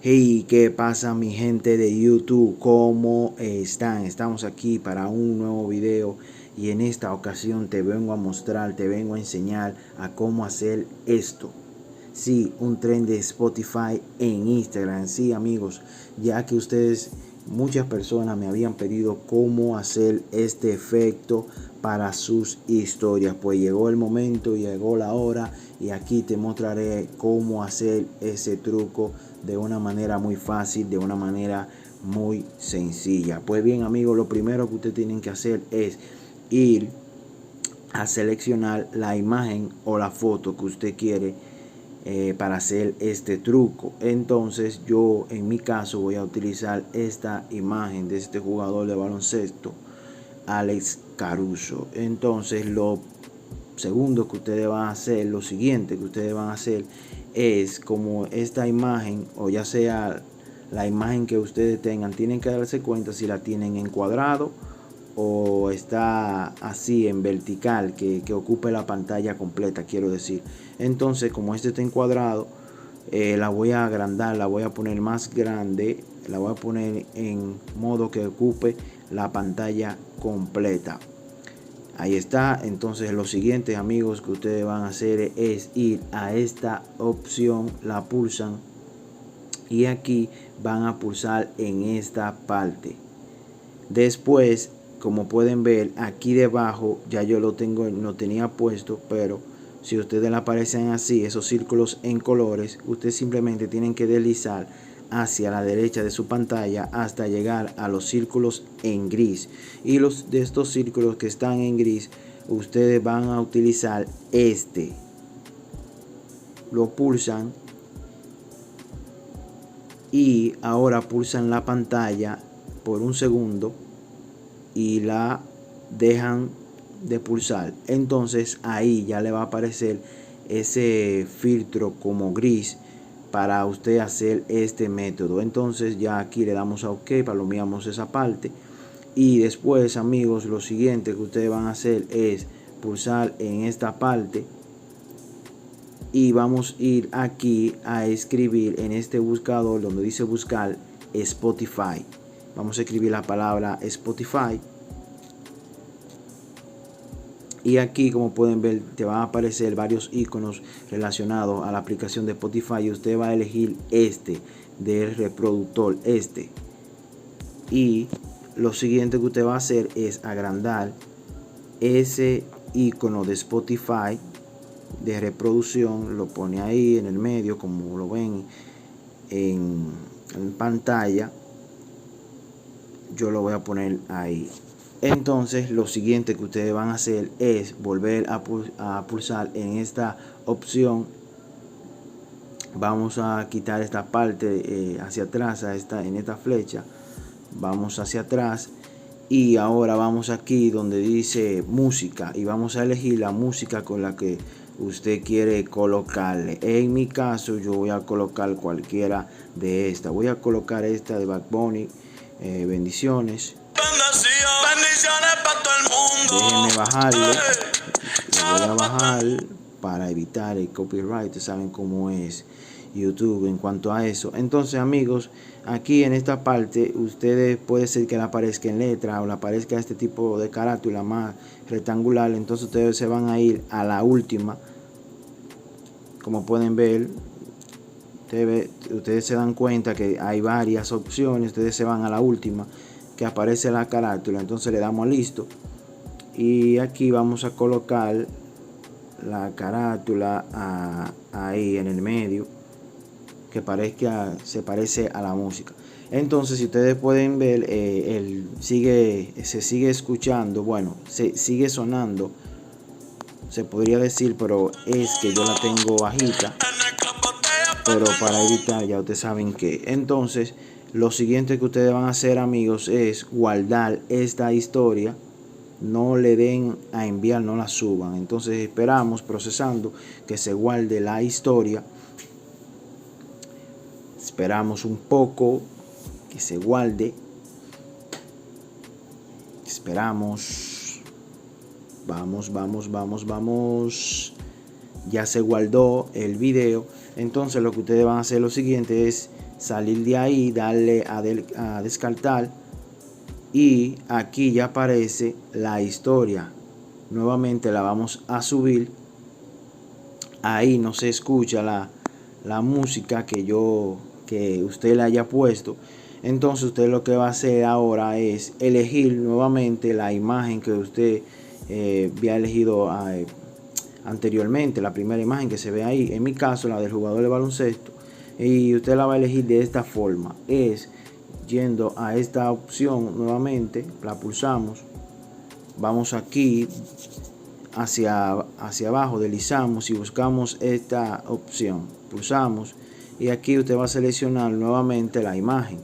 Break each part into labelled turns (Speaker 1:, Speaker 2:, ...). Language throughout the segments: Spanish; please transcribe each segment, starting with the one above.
Speaker 1: Hey, ¿qué pasa mi gente de YouTube? ¿Cómo están? Estamos aquí para un nuevo video y en esta ocasión te vengo a mostrar, te vengo a enseñar a cómo hacer esto. Sí, un tren de Spotify en Instagram. Sí, amigos, ya que muchas personas me habían pedido cómo hacer este efecto para sus historias. Pues llegó el momento, llegó la hora y aquí te mostraré cómo hacer ese truco de una manera muy fácil, de una manera muy sencilla. Pues bien, amigos, lo primero que ustedes tienen que hacer es ir a seleccionar la imagen o la foto que usted quiere para hacer este truco. Entonces yo en mi caso voy a utilizar esta imagen de este jugador de baloncesto, Alex Caruso. Entonces lo segundo que ustedes van a hacer, lo siguiente que ustedes van a hacer es, como esta imagen, o ya sea la imagen que ustedes tengan, tienen que darse cuenta si la tienen en cuadrado o está así en vertical, que ocupe la pantalla completa, quiero decir. Entonces, como este está encuadrado, la voy a agrandar, la voy a poner más grande, la voy a poner en modo que ocupe la pantalla completa. Ahí está. Entonces lo siguiente, amigos, que ustedes van a hacer es ir a esta opción, la pulsan y aquí van a pulsar en esta parte. Después, como pueden ver aquí debajo, ya yo lo tenía puesto, pero si ustedes le aparecen así, esos círculos en colores, ustedes simplemente tienen que deslizar hacia la derecha de su pantalla hasta llegar a los círculos en gris, y los de estos círculos que están en gris ustedes van a utilizar lo pulsan y ahora pulsan la pantalla por un segundo y la dejan de pulsar. Entonces ahí ya le va a aparecer ese filtro como gris para usted hacer este método. Entonces ya aquí le damos a OK, palomeamos esa parte y después, amigos, lo siguiente que ustedes van a hacer es pulsar en esta parte y vamos a ir aquí a escribir en este buscador donde dice buscar Spotify. Vamos a escribir la palabra Spotify y aquí, como pueden ver, te van a aparecer varios iconos relacionados a la aplicación de Spotify y usted va a elegir este del reproductor, y lo siguiente que usted va a hacer es agrandar ese icono de Spotify de reproducción, lo pone ahí en el medio como lo ven en pantalla. Yo lo voy a poner ahí. Entonces lo siguiente que ustedes van a hacer es volver a pulsar en esta opción. Vamos a quitar esta parte hacia atrás, en esta flecha vamos hacia atrás y ahora vamos aquí donde dice música y vamos a elegir la música con la que usted quiere colocarle. En mi caso yo voy a colocar cualquiera de estas. Voy a colocar esta de Bad Bunny, bendiciones. Bendiciones para todo el mundo. Déjenme bajarlo. Lo voy a bajar para evitar el copyright. Ustedes saben cómo es YouTube en cuanto a eso. Entonces, amigos, aquí en esta parte ustedes puede ser que le aparezca en letra o le aparezca este tipo de carátula más rectangular. Entonces ustedes se van a ir a la última. Como pueden ver, ustedes se dan cuenta que hay varias opciones. Ustedes se van a la última que aparece la carátula, entonces le damos a listo y aquí vamos a colocar la carátula ahí en el medio, que se parece a la música. Entonces, si ustedes pueden ver, se sigue escuchando, bueno, se sigue sonando, se podría decir, pero es que yo la tengo bajita, pero para evitar, ya ustedes saben que. Entonces lo siguiente que ustedes van a hacer, amigos, es guardar esta historia. No le den a enviar, no la suban. Entonces esperamos procesando que se guarde la historia. Esperamos un poco que se guarde. Esperamos. Vamos. Ya se guardó el video. Entonces lo que ustedes van a hacer lo siguiente es salir de ahí, darle a descartar, y aquí ya aparece la historia. Nuevamente la vamos a subir. Ahí no se escucha la música que usted le haya puesto. Entonces usted lo que va a hacer ahora es elegir nuevamente la imagen que usted había elegido anteriormente, la primera imagen que se ve ahí, en mi caso la del jugador de baloncesto, y usted la va a elegir de esta forma. Es yendo a esta opción nuevamente, la pulsamos, vamos aquí hacia abajo, deslizamos y buscamos esta opción, pulsamos, y aquí usted va a seleccionar nuevamente la imagen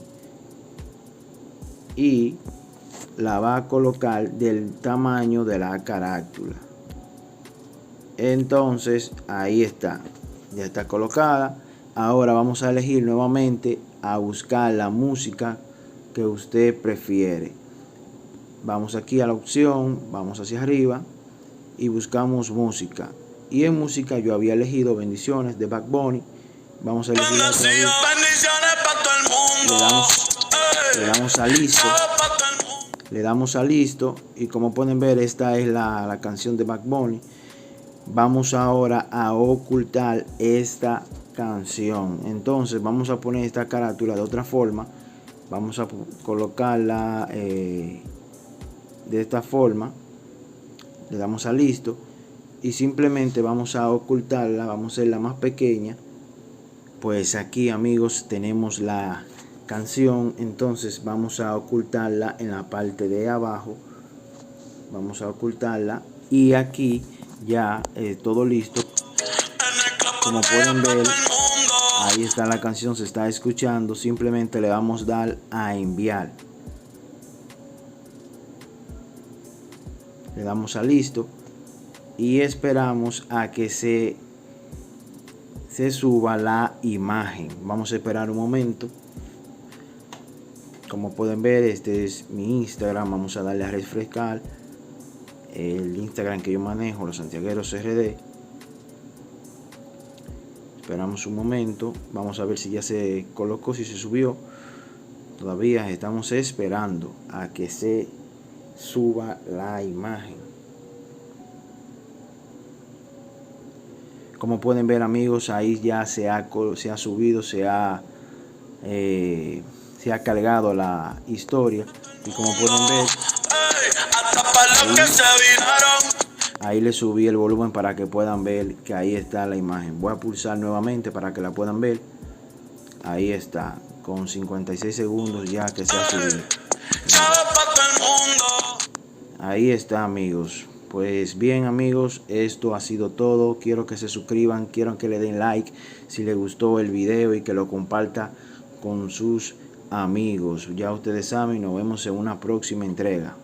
Speaker 1: y la va a colocar del tamaño de la carátula. Entonces ahí está, ya está colocada. Ahora vamos a elegir nuevamente a buscar la música que usted prefiere. Vamos aquí a la opción, vamos hacia arriba y buscamos música. Y en música yo había elegido Bendiciones de Bad Bunny. Vamos a elegir otra vez. Le damos a listo. Le damos a listo. Y como pueden ver, esta es la canción de Bad Bunny. Vamos ahora a ocultar esta canción. Entonces vamos a poner esta carátula de otra forma. Vamos a colocarla de esta forma. Le damos a listo y simplemente vamos a ocultarla, vamos a hacerla más pequeña. Pues aquí, amigos, tenemos la canción. Entonces vamos a ocultarla en la parte de abajo, vamos a ocultarla, y aquí ya todo listo. Como pueden ver, ahí está la canción, se está escuchando. Simplemente le vamos a dar a enviar, le damos a listo y esperamos a que se suba la imagen. Vamos a esperar un momento. Como pueden ver, este es mi Instagram. Vamos a darle a refrescar el Instagram que yo manejo, Los Santiagueros RD. Esperamos un momento, vamos a ver si ya se colocó, si se subió. Todavía estamos esperando a que se suba la imagen. Como pueden ver, amigos, ahí ya se ha subido, se ha cargado la historia. Y como pueden ver, ahí le subí el volumen para que puedan ver que ahí está la imagen. Voy a pulsar nuevamente para que la puedan ver. Ahí está, con 56 segundos ya que se ha subido. Ahí está, amigos. Pues bien, amigos, esto ha sido todo. Quiero que se suscriban, quiero que le den like si les gustó el video y que lo comparta con sus amigos. Ya ustedes saben, nos vemos en una próxima entrega.